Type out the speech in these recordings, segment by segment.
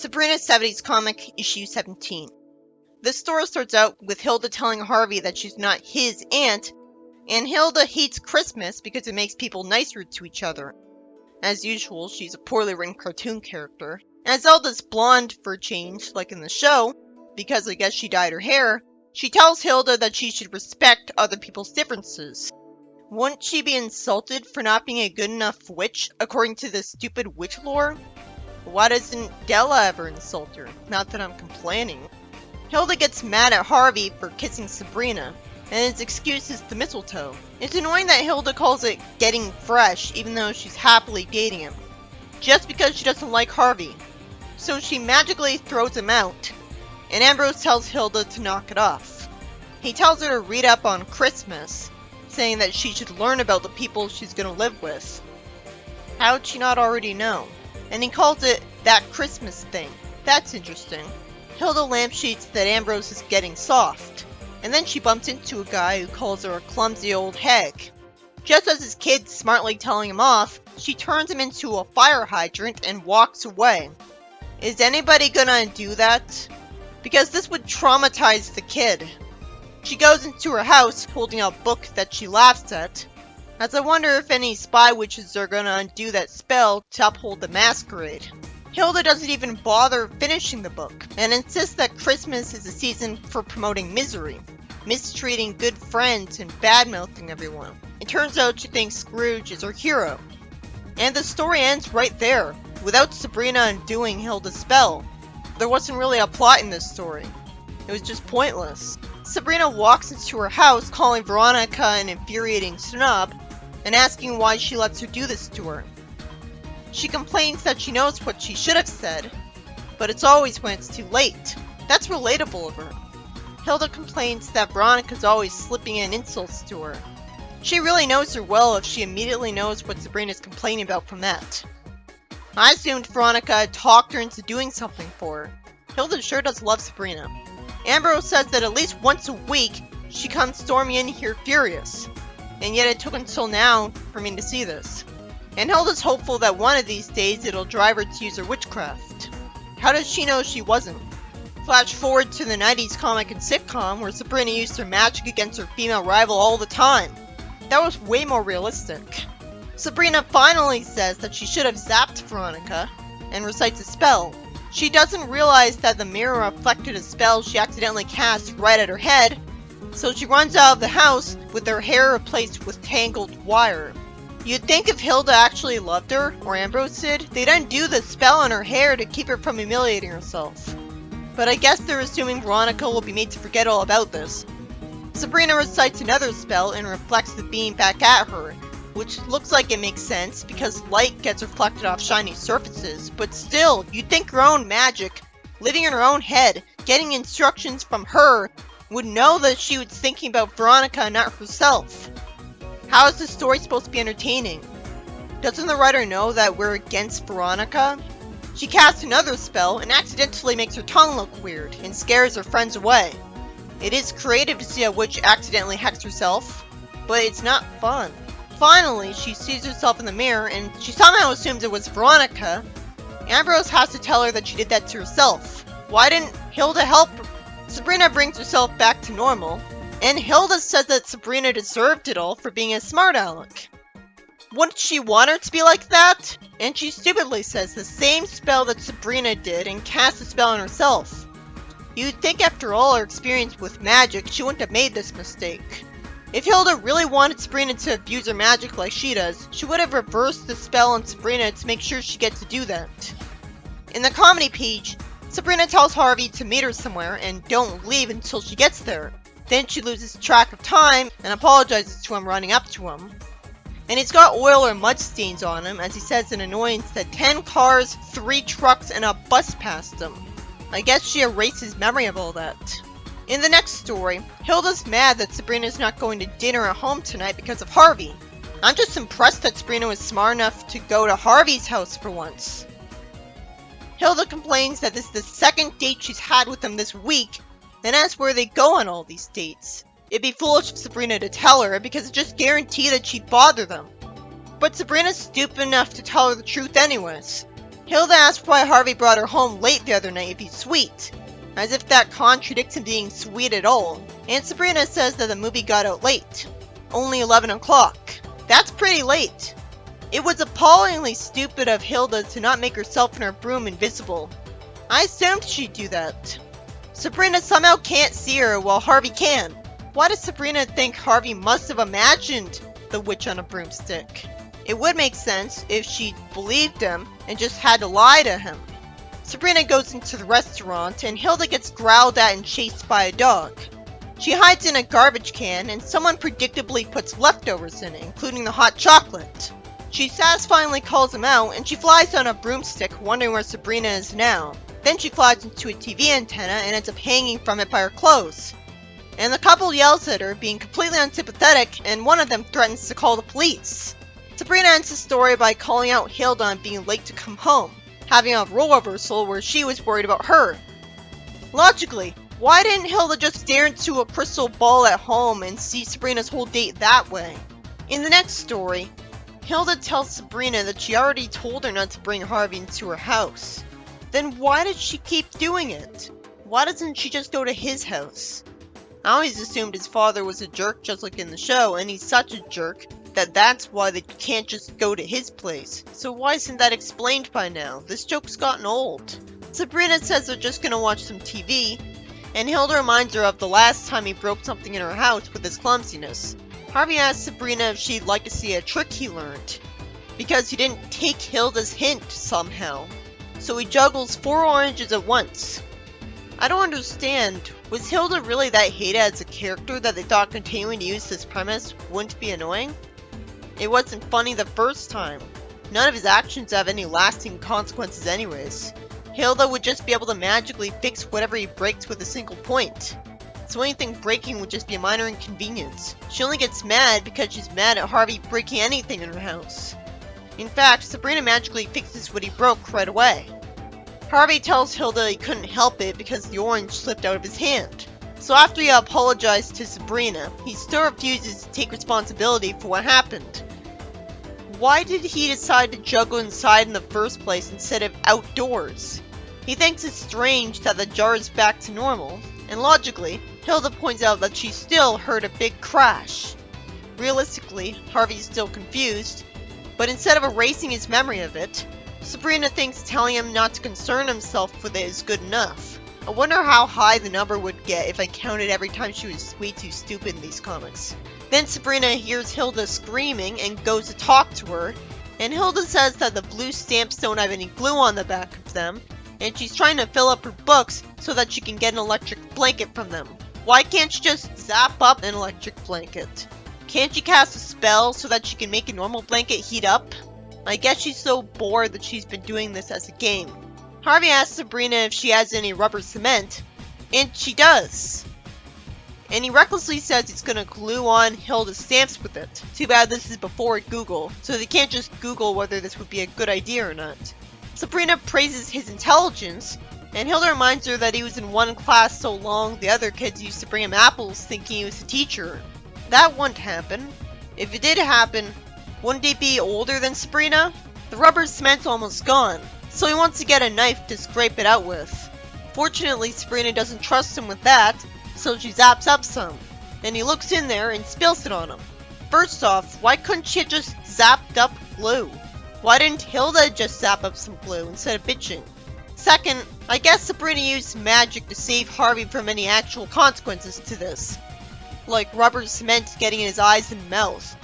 Sabrina 70s comic, issue 17. This story starts out with Hilda telling Harvey that she's not his aunt, and Hilda hates Christmas because it makes people nicer to each other. As usual, she's a poorly written cartoon character. As Zelda's blonde for a change, like in the show, because I guess she dyed her hair, she tells Hilda that she should respect other people's differences. Wouldn't she be insulted for not being a good enough witch, according to this stupid witch lore? Why doesn't Della ever insult her? Not that I'm complaining. Hilda gets mad at Harvey for kissing Sabrina, and his excuse is the mistletoe. It's annoying that Hilda calls it getting fresh, even though she's happily dating him, just because she doesn't like Harvey. So she magically throws him out, and Ambrose tells Hilda to knock it off. He tells her to read up on Christmas, saying that she should learn about the people she's gonna live with. How'd she not already know? And he calls it that Christmas thing. That's interesting. Hilda lampshades that Ambrose is getting soft, and then she bumps into a guy who calls her a clumsy old hag. Just as his kid's smartly telling him off, she turns him into a fire hydrant and walks away. Is anybody gonna do that? Because this would traumatize the kid. She goes into her house holding a book that she laughs at, as I wonder if any spy witches are gonna undo that spell to uphold the masquerade. Hilda doesn't even bother finishing the book, and insists that Christmas is a season for promoting misery, mistreating good friends, and bad-mouthing everyone. It turns out she thinks Scrooge is her hero. And the story ends right there, without Sabrina undoing Hilda's spell. There wasn't really a plot in this story. It was just pointless. Sabrina walks into her house calling Veronica an infuriating snob, and asking why she lets her do this to her. She complains that she knows what she should have said, but it's always when it's too late. That's relatable of her. Hilda complains that Veronica's always slipping in insults to her. She really knows her well if she immediately knows what Sabrina's complaining about from that. I assumed Veronica had talked her into doing something for her. Hilda sure does love Sabrina. Ambrose says that at least once a week, she comes storming in here furious. And yet it took until now for me to see this. And Hilda's hopeful that one of these days it'll drive her to use her witchcraft. How does she know she wasn't? Flash forward to the 90s comic and sitcom where Sabrina used her magic against her female rival all the time. That was way more realistic. Sabrina finally says that she should have zapped Veronica and recites a spell. She doesn't realize that the mirror reflected a spell she accidentally cast right at her head, so she runs out of the house with her hair replaced with tangled wire. You'd think if Hilda actually loved her, or Ambrose did, they'd undo the spell on her hair to keep her from humiliating herself. But I guess they're assuming Veronica will be made to forget all about this. Sabrina recites another spell and reflects the beam back at her, which looks like it makes sense because light gets reflected off shiny surfaces, but still, you'd think her own magic, living in her own head, getting instructions from her, would know that she was thinking about Veronica, not herself. How is the story supposed to be entertaining? Doesn't the writer know that we're against Veronica? She casts another spell and accidentally makes her tongue look weird and scares her friends away. It is creative to see a witch accidentally hex herself, but it's not fun. Finally, she sees herself in the mirror and she somehow assumes it was Veronica. Ambrose has to tell her that she did that to herself. Why didn't Hilda help her? Sabrina brings herself back to normal, and Hilda says that Sabrina deserved it all for being a smart aleck. Wouldn't she want her to be like that? And she stupidly says the same spell that Sabrina did and cast the spell on herself. You'd think after all her experience with magic, she wouldn't have made this mistake. If Hilda really wanted Sabrina to abuse her magic like she does, she would have reversed the spell on Sabrina to make sure she gets to do that. In the comedy page, Sabrina tells Harvey to meet her somewhere and don't leave until she gets there. Then she loses track of time and apologizes to him running up to him. And he's got oil or mud stains on him as he says in annoyance that 10 cars, 3 trucks, and a bus passed him. I guess she erased his memory of all that. In the next story, Hilda's mad that Sabrina's not going to dinner at home tonight because of Harvey. I'm just impressed that Sabrina was smart enough to go to Harvey's house for once. Hilda complains that this is the second date she's had with him this week, and asks where they go on all these dates. It'd be foolish of Sabrina to tell her because it just guaranteed that she'd bother them. But Sabrina's stupid enough to tell her the truth anyways. Hilda asks why Harvey brought her home late the other night if he's sweet, as if that contradicts him being sweet at all, and Sabrina says that the movie got out late, only 11 o'clock. That's pretty late. It was appallingly stupid of Hilda to not make herself and her broom invisible. I assumed she'd do that. Sabrina somehow can't see her while Harvey can. Why does Sabrina think Harvey must have imagined the witch on a broomstick? It would make sense if she believed him and just had to lie to him. Sabrina goes into the restaurant and Hilda gets growled at and chased by a dog. She hides in a garbage can and someone predictably puts leftovers in it, including the hot chocolate. She satisfyingly calls him out and she flies on a broomstick, wondering where Sabrina is now. Then she flies into a TV antenna and ends up hanging from it by her clothes. And the couple yells at her, being completely unsympathetic, and one of them threatens to call the police. Sabrina ends the story by calling out Hilda on being late to come home, having a role reversal where she was worried about her. Logically, why didn't Hilda just stare into a crystal ball at home and see Sabrina's whole date that way? In the next story, Hilda tells Sabrina that she already told her not to bring Harvey into her house. Then why did she keep doing it? Why doesn't she just go to his house? I always assumed his father was a jerk just like in the show, and he's such a jerk that's why they can't just go to his place. So why isn't that explained by now? This joke's gotten old. Sabrina says they're just gonna watch some TV, and Hilda reminds her of the last time he broke something in her house with his clumsiness. Harvey asks Sabrina if she'd like to see a trick he learned, because he didn't take Hilda's hint somehow. So he juggles 4 oranges at once. I don't understand. Was Hilda really that hated as a character that they thought continuing to use this premise wouldn't be annoying? It wasn't funny the first time. None of his actions have any lasting consequences anyways. Hilda would just be able to magically fix whatever he breaks with a single point. So anything breaking would just be a minor inconvenience. She only gets mad because she's mad at Harvey breaking anything in her house. In fact, Sabrina magically fixes what he broke right away. Harvey tells Hilda he couldn't help it because the orange slipped out of his hand. So after he apologized to Sabrina, he still refuses to take responsibility for what happened. Why did he decide to juggle inside in the first place instead of outdoors? He thinks it's strange that the jar is back to normal, and logically, Hilda points out that she still heard a big crash. Realistically, Harvey's still confused, but instead of erasing his memory of it, Sabrina thinks telling him not to concern himself with it is good enough. I wonder how high the number would get if I counted every time she was way too stupid in these comics. Then Sabrina hears Hilda screaming and goes to talk to her, and Hilda says that the blue stamps don't have any glue on the back of them, and she's trying to fill up her books so that she can get an electric blanket from them. Why can't she just zap up an electric blanket? Can't she cast a spell so that she can make a normal blanket heat up? I guess she's so bored that she's been doing this as a game. Harvey asks Sabrina if she has any rubber cement, and she does. And he recklessly says he's gonna glue on Hilda's stamps with it. Too bad this is before Google, so they can't just Google whether this would be a good idea or not. Sabrina praises his intelligence, and Hilda reminds her that he was in one class so long the other kids used to bring him apples thinking he was the teacher. That wouldn't happen. If it did happen, wouldn't he be older than Sabrina? The rubber cement's almost gone, so he wants to get a knife to scrape it out with. Fortunately, Sabrina doesn't trust him with that, so she zaps up some, and he looks in there and spills it on him. First off, why couldn't she have just zapped up glue? Why didn't Hilda just zap up some glue instead of bitching? Second, I guess Sabrina used magic to save Harvey from any actual consequences to this, like rubber cement getting in his eyes and mouth.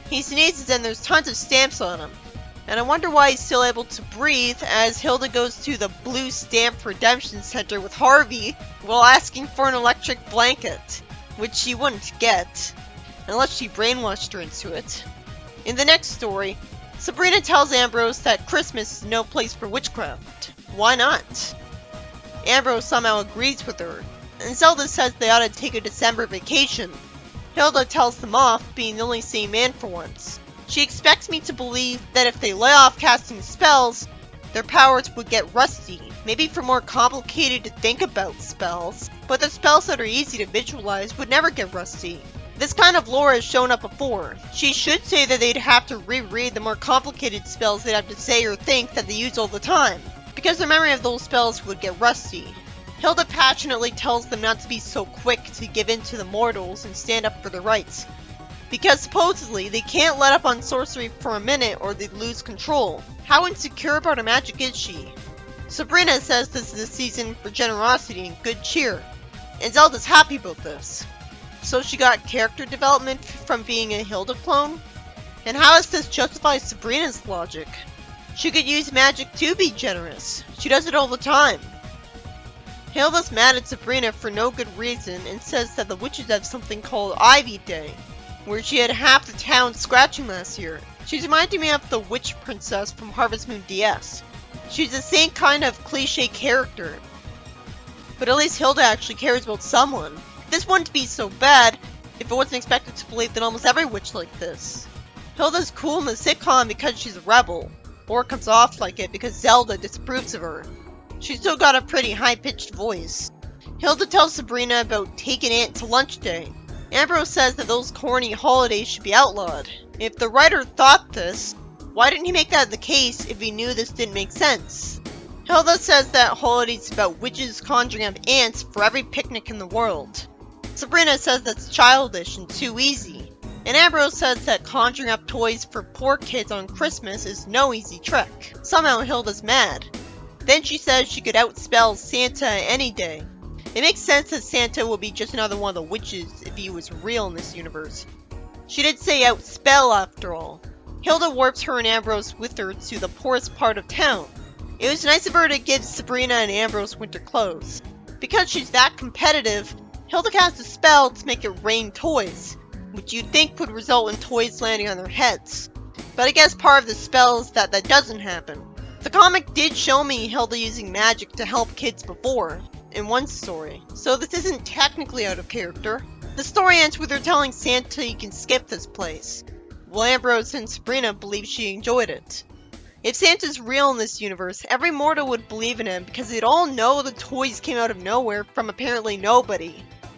He sneezes and there's tons of stamps on him, and I wonder why he's still able to breathe as Hilda goes to the Blue Stamp Redemption Center with Harvey while asking for an electric blanket, which she wouldn't get, unless she brainwashed her into it. In the next story, Sabrina tells Ambrose that Christmas is no place for witchcraft. Why not? Ambrose somehow agrees with her, and Zelda says they ought to take a December vacation. Hilda tells them off, being the only sane man for once. She expects me to believe that if they lay off casting spells, their powers would get rusty, maybe for more complicated to think about spells, but the spells that are easy to visualize would never get rusty. This kind of lore has shown up before. She should say that they'd have to reread the more complicated spells they'd have to say or think that they use all the time, because their memory of those spells would get rusty. Hilda passionately tells them not to be so quick to give in to the mortals and stand up for their rights, because supposedly they can't let up on sorcery for a minute or they'd lose control. How insecure about her magic is she? Sabrina says this is a season for generosity and good cheer, and Zelda's happy about this. So she got character development from being a Hilda clone? And how does this justify Sabrina's logic? She could use magic to be generous. She does it all the time. Hilda's mad at Sabrina for no good reason and says that the witches have something called Ivy Day, where she had half the town scratching last year. She's reminding me of the witch princess from Harvest Moon DS. She's the same kind of cliche character. But at least Hilda actually cares about someone. This wouldn't be so bad if it wasn't expected to believe that almost every witch like this. Hilda's cool in the sitcom because she's a rebel, or comes off like it because Zelda disapproves of her. She's still got a pretty high-pitched voice. Hilda tells Sabrina about taking Aunt to lunch day. Ambrose says that those corny holidays should be outlawed. If the writer thought this, why didn't he make that the case if he knew this didn't make sense? Hilda says that holidays about witches conjuring up ants for every picnic in the world. Sabrina says that's childish and too easy. And Ambrose says that conjuring up toys for poor kids on Christmas is no easy trick. Somehow Hilda's mad. Then she says she could outspell Santa any day. It makes sense that Santa will be just another one of the witches if he was real in this universe. She did say outspell after all. Hilda warps her and Ambrose with her to the poorest part of town. It was nice of her to give Sabrina and Ambrose winter clothes. Because she's that competitive, Hilda casts a spell to make it rain toys, which you'd think would result in toys landing on their heads. But I guess part of the spell is that doesn't happen. The comic did show me Hilda using magic to help kids before, in one story, so this isn't technically out of character. The story ends with her telling Santa he can skip this place, while Ambrose and Sabrina believe she enjoyed it. If Santa's real in this universe, every mortal would believe in him because they'd all know the toys came out of nowhere from apparently nobody,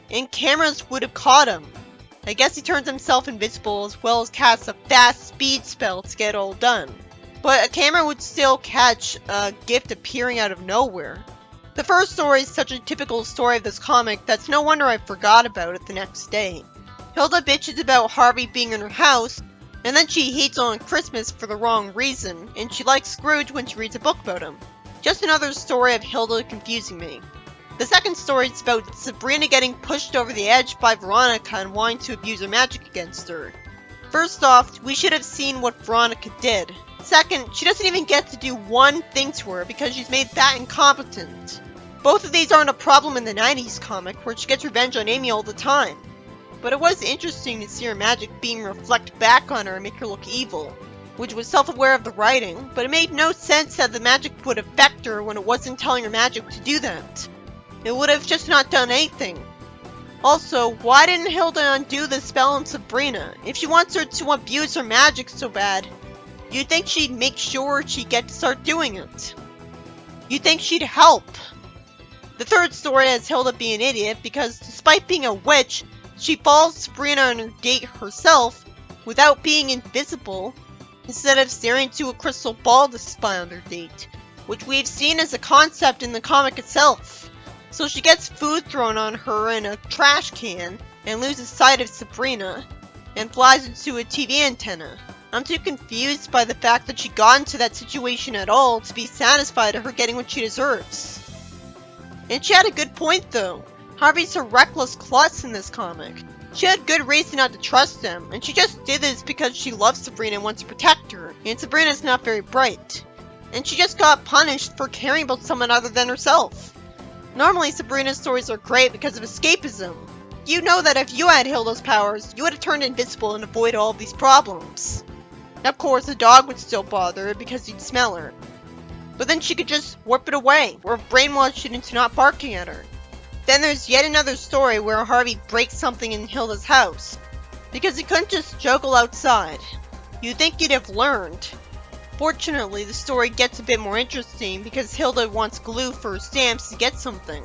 and cameras would have caught him. I guess he turns himself invisible as well as casts a fast speed spell to get it all done. But a camera would still catch a gift appearing out of nowhere. The first story is such a typical story of this comic that's no wonder I forgot about it the next day. Hilda bitches about Harvey being in her house, and then she hates on Christmas for the wrong reason, and she likes Scrooge when she reads a book about him. Just another story of Hilda confusing me. The second story is about Sabrina getting pushed over the edge by Veronica and wanting to abuse her magic against her. First off, we should have seen what Veronica did. Second, she doesn't even get to do one thing to her because she's made that incompetent. Both of these aren't a problem in the 90s comic, where she gets revenge on Amy all the time. But it was interesting to see her magic beam reflect back on her and make her look evil, which was self-aware of the writing, but it made no sense that the magic would affect her when it wasn't telling her magic to do that. It would have just not done anything. Also, why didn't Hilda undo the spell on Sabrina? If she wants her to abuse her magic so bad, you'd think she'd make sure she'd get to start doing it. You'd think she'd help. The third story has Hilda be an idiot because despite being a witch, she follows Sabrina on her date herself without being invisible, instead of staring into a crystal ball to spy on their date, which we've seen as a concept in the comic itself. So she gets food thrown on her in a trash can and loses sight of Sabrina and flies into a TV antenna. I'm too confused by the fact that she got into that situation at all to be satisfied at her getting what she deserves. And she had a good point though. Harvey's a reckless klutz in this comic. She had good reason not to trust him, and she just did this because she loves Sabrina and wants to protect her, and Sabrina's not very bright. And she just got punished for caring about someone other than herself. Normally Sabrina's stories are great because of escapism. You know that if you had Hilda's powers, you would have turned invisible and avoid all of these problems. Of course, the dog would still bother her because he'd smell her. But then she could just warp it away, or brainwash it into not barking at her. Then there's yet another story where Harvey breaks something in Hilda's house, because he couldn't just juggle outside. You'd think he'd have learned. Fortunately, the story gets a bit more interesting because Hilda wants glue for her stamps to get something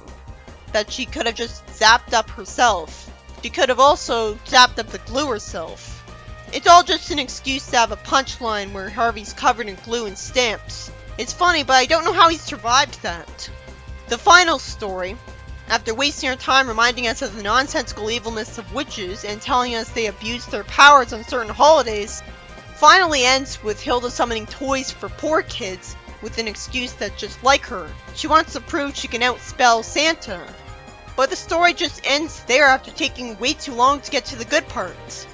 that she could have just zapped up herself. She could have also zapped up the glue herself. It's all just an excuse to have a punchline where Harvey's covered in glue and stamps. It's funny, but I don't know how he survived that. The final story, after wasting our time reminding us of the nonsensical evilness of witches and telling us they abused their powers on certain holidays, finally ends with Hilda summoning toys for poor kids with an excuse that's just like her. She wants to prove she can outspell Santa. But the story just ends there after taking way too long to get to the good parts.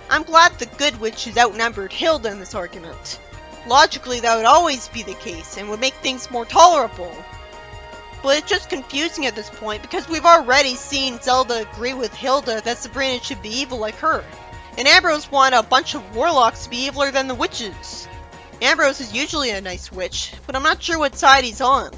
I'm glad the good witches outnumbered Hilda in this argument. Logically, that would always be the case and would make things more tolerable. But it's just confusing at this point because we've already seen Zelda agree with Hilda that Sabrina should be evil like her. And Ambrose wanted a bunch of warlocks to be eviler than the witches. Ambrose is usually a nice witch, but I'm not sure what side he's on.